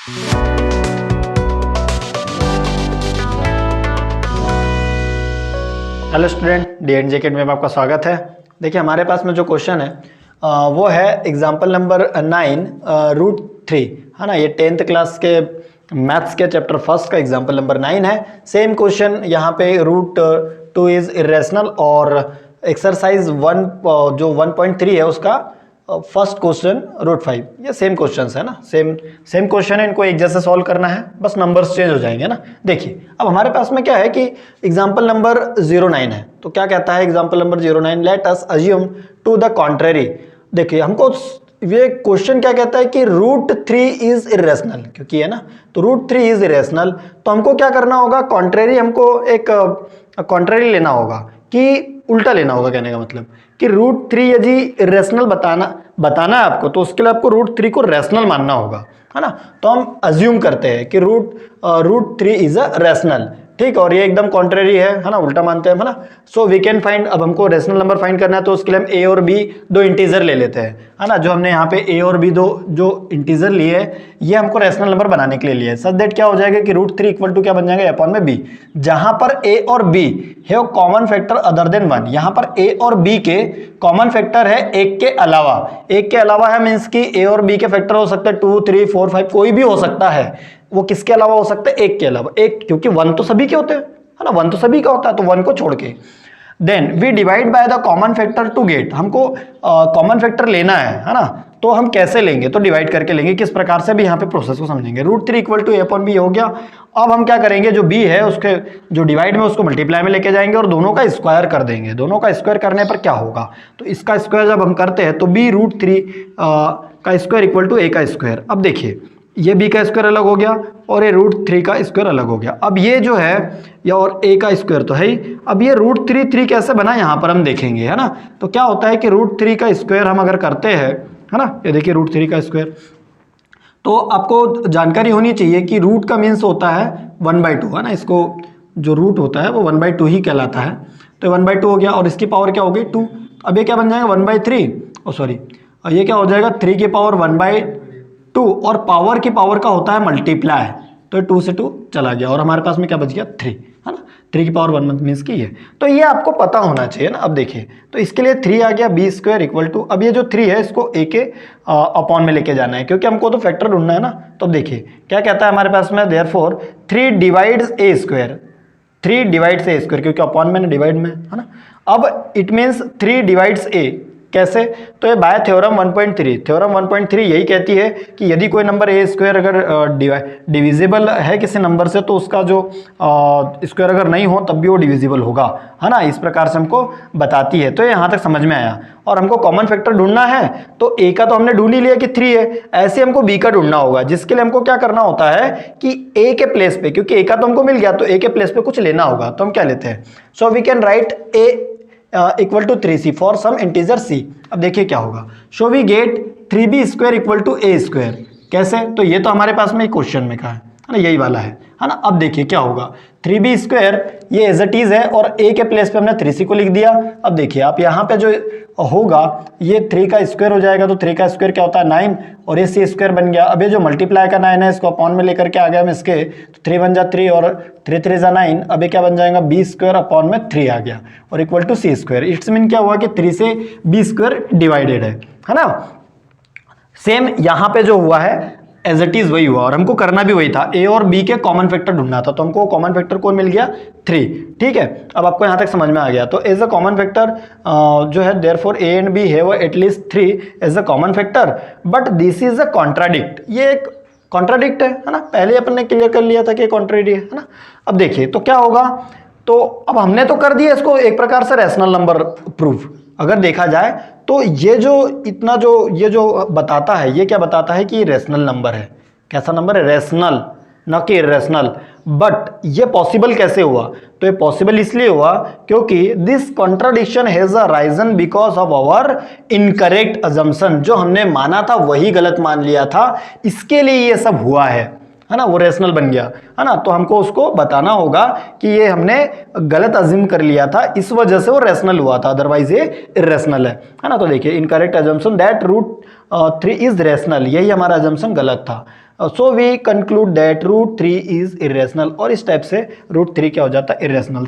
Hello student, डी&जे academy में आपका स्वागत है। देखिए हमारे पास में जो क्वेश्चन है वो है एग्जाम्पल नंबर 9 √3, है ना। ये 10th क्लास के मैथ्स के चैप्टर फर्स्ट का एग्जाम्पल नंबर 9 है। सेम क्वेश्चन यहाँ पे √2 इज इरेशनल और एक्सरसाइज 1 जो 1.3 है उसका फर्स्ट क्वेश्चन √5, ये सेम क्वेश्चंस है ना, सेम क्वेश्चन है। इनको एक जैसे सॉल्व करना है, बस नंबर्स चेंज हो जाएंगे ना। देखिए अब हमारे पास में क्या है कि एग्जांपल नंबर 09 है, तो क्या कहता है example number 09, let us assume to the contrary. देखिए हमको ये क्वेश्चन क्या कहता है कि √3 इज इरेशनल, क्योंकि है ना, तो √3 इज इरेशनल, तो हमको क्या करना होगा, कॉन्ट्रेरी, हमको एक कॉन्ट्रेरी लेना होगा कि उल्टा लेना होगा। कहने का मतलब कि √3 यदि रेशनल बताना है आपको, तो उसके लिए आपको √3 को रेशनल मानना होगा, है ना। तो हम अज्यूम करते हैं कि √3 इज अ रेशनल, ठीक, और ये एकदम कॉन्ट्रेरी है ना, उल्टा मानते हैं, है ना। सो वी कैन फाइंड, अब हमको रेशनल नंबर फाइंड करना है, तो उसके लिए हम a और b दो इंटीजर ले लेते हैं, है ना। जो हमने यहाँ पे a और b दो जो इंटीजर लिए ये हमको रेशनल नंबर बनाने के लिए लिए, सच दैट क्या हो जाएगा कि √3 इक्वल टू क्या बन जाएगा, अपॉन में b, जहां पर a और b है कॉमन फैक्टर अदर देन 1। यहाँ पर a और b के कॉमन फैक्टर है एक के अलावा है, मीन्स कि a और b के फैक्टर हो सकते हैं 2, 3, 4, 5, कोई भी हो सकता है। वो किसके अलावा हो सकता है, एक के अलावा, एक, क्योंकि 1 तो सभी के होते हैं, है ना, 1 तो सभी का होता है, तो 1 को छोड़ के then we divide by the common factor to get. हमको कॉमन फैक्टर लेना है ना, तो हम कैसे लेंगे, तो डिवाइड करके लेंगे। किस प्रकार से भी यहाँ पे प्रोसेस को समझेंगे। √3 इक्वल टू a/b हो गया। अब हम क्या करेंगे, जो b है उसके जो डिवाइड में उसको मल्टीप्लाई में लेके जाएंगे और दोनों का स्क्वायर कर देंगे। दोनों का स्क्वायर करने पर क्या होगा, तो इसका स्क्वायर जब हम करते हैं तो b √3 का स्क्वायर इक्वल टू a का स्क्वायर। अब देखिए ये b का स्क्वायर अलग हो गया और ये √3 का स्क्वायर अलग हो गया। अब ये जो है या और a का स्क्वायर तो है ही। अब ये √3 कैसे बना यहाँ पर हम देखेंगे, है ना। तो क्या होता है कि √3 का स्क्वायर हम अगर करते हैं, है ना, ये देखिए √3 का स्क्वायर, तो आपको जानकारी होनी चाहिए कि रूट का मीन्स होता है 1/2, है ना। इसको जो रूट होता है वो 1/2 ही कहलाता है। तो 1/2 हो गया और इसकी पावर क्या हो गई 2। अब ये क्या बन जाएगा 1/3, सॉरी ये क्या हो जाएगा 3 की पावर 1/2, और पावर की पावर का होता है मल्टीप्लाई, तो 2 से 2 चला गया और हमारे पास में क्या बच गया 3, है ना। 3 की पावर 1 मीन्स की है, तो ये आपको पता होना चाहिए ना। अब देखिए तो इसके लिए 3 आ गया, b² इक्वल टू, अब ये जो 3 है इसको a के अपॉन में लेके जाना है, क्योंकि हमको तो फैक्टर ढूंढना है ना। तो देखिए क्या कहता है हमारे पास में, therefore 3 divides a², 3 divides a², क्योंकि अपॉन में ना डिवाइड में, है ना। अब इट मीन्स 3 डिवाइड्स a, कैसे, तो ये बाय थ्योरम 1.3, थ्योरम 1.3 यही कहती है कि यदि कोई नंबर a² अगर डिविजिबल है किसी नंबर से, तो उसका जो स्क्वायर अगर नहीं हो तब भी वो डिविजिबल होगा, है ना। इस प्रकार से हमको बताती है। तो ये यहाँ तक समझ में आया। और हमको कॉमन फैक्टर ढूंढना है, तो a का तो हमने ढूंढ ही लिया कि 3 है, ऐसे हमको b का ढूंढना होगा, जिसके लिए हमको क्या करना होता है कि a के प्लेस पे, क्योंकि a का तो हमको मिल गया, तो a के प्लेस पे कुछ लेना होगा, तो हम क्या लेते हैं, so we can write a equal to 3c for some integer c। अब देखिए क्या होगा, so we get 3b² equal to a²। कैसे, तो ये तो हमारे पास में क्वेश्चन में कहा है ना, यही वाला है ना। अब देखिए क्या होगा, 3b² ये एज इट इज है और a के प्लेस पे हमने 3c को लिख दिया। अब देखिए आप यहाँ पे जो होगा ये 3 का स्क्वायर हो जाएगा, तो 3 का स्क्वायर क्या होता है 9, और ये c² बन गया। अब ये जो मल्टीप्लाई का 9 है इसको अपॉन में लेकर के आ गया हम इसके, तो 3 बन जा 3 और 3 3 जा 9। अब ये क्या बन जाएगा b² अपॉन में 3 आ गया और equal to c²। It's mean क्या हुआ कि 3 से b² डिवाइडेड है ना। सेम यहाँ पे जो हुआ है एज इट इज वही हुआ, और हमको करना भी वही था, a और b के कॉमन फैक्टर ढूंढना था, तो हमको कॉमन फैक्टर कौन मिल गया 3, ठीक है। अब आपको यहाँ तक समझ में आ गया। तो एज अ कॉमन फैक्टर जो है देयरफॉर a एंड b है वो at least 3 as a common factor, but this is a contradict, ये एक कॉन्ट्राडिक्ट है ना। पहले अपन ने क्लियर कर लिया था कि कॉन्ट्राडिक्ट है ना। अब देखिए तो क्या होगा, तो अब हमने तो कर दिया इसको एक प्रकार से रैशनल नंबर प्रूफ। अगर देखा जाए तो ये जो इतना जो ये जो बताता है, ये क्या बताता है कि रैशनल नंबर है। कैसा नंबर है, रैशनल, ना कि इरेशनल। बट ये पॉसिबल कैसे हुआ, तो ये पॉसिबल इसलिए हुआ क्योंकि this contradiction has arisen because of our incorrect assumption. जो हमने माना था वही गलत मान लिया था, इसके लिए ये सब हुआ है ना, वो रेशनल बन गया है ना। तो हमको उसको बताना होगा कि ये हमने गलत अज्यूम कर लिया था, इस वजह से वो रेशनल हुआ था, अदरवाइज ये इरेशनल है ना। तो देखिए incorrect assumption that √3 is rational, यही हमारा अजम्पशन गलत था। So we conclude that root 3 is irrational, और इस टाइप से रूट 3 क्या हो जाता है, इरेशनल।